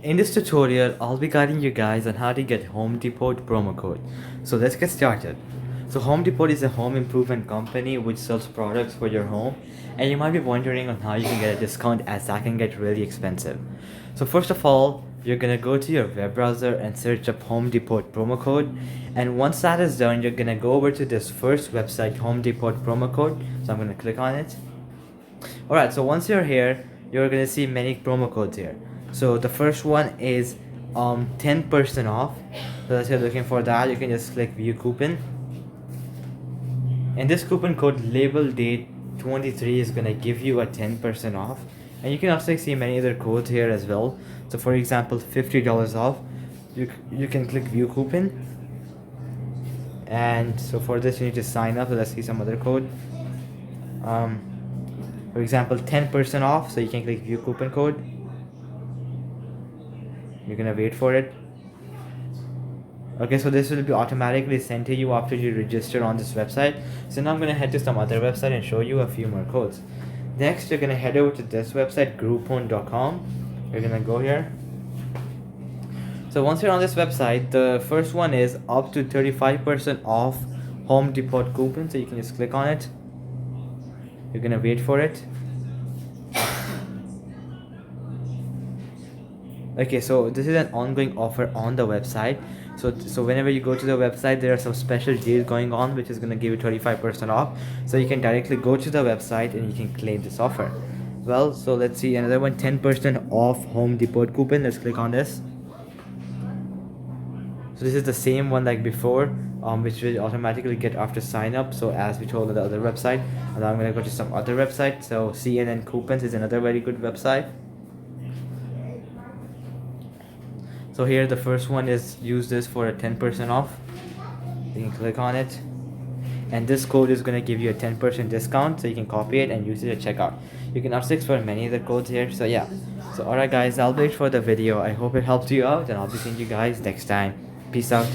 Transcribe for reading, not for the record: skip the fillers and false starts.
In this tutorial, I'll be guiding you guys on how to get Home Depot promo code. So let's get started. So Home Depot is a home improvement company which sells products for your home, and you might be wondering on how you can get a discount as that can get really expensive. So first of all, you're gonna go to your web browser and search up Home Depot promo code, and once that is done, you're gonna go over to this first website, Home Depot promo code. So I'm gonna click on it. Alright, so once you're here, you're gonna see many promo codes here. So the first one is 10% off. So if you're looking for that, you can just click view coupon. And this coupon code label date 23 is gonna give you a 10% off. And you can also see many other codes here as well. So for example, $50 off. You can click view coupon. And so for this you need to sign up. So let's see some other code. For example, 10% off, so you can click view coupon code. You're gonna wait for it. Okay, so this will be automatically sent to you after you register on this website. So now I'm gonna head to some other website and show you a few more codes. Next, you're gonna head over to this website, groupon.com. You're gonna go here. So once you're on this website, the first one is up to 35% off Home Depot coupon. So you can just click on it. You're gonna wait for it. Okay, so this is an ongoing offer on the website. So whenever you go to the website, there are some special deals going on which is gonna give you 35% off. So you can directly go to the website and you can claim this offer. Well, so let's see another one, 10% off Home Depot coupon. Let's click on this. So this is the same one like before, which will automatically get after sign up. So as we told on the other website, and now I'm gonna go to some other website. So CNN Coupons is another very good website. So here the first one is use this for a 10% off. You can click on it, and this code is gonna give you a 10% discount. So you can copy it and use it at checkout. You can also explore many other codes here. So yeah. So alright guys, I'll wait for the video. I hope it helped you out, and I'll be seeing you guys next time. Peace out.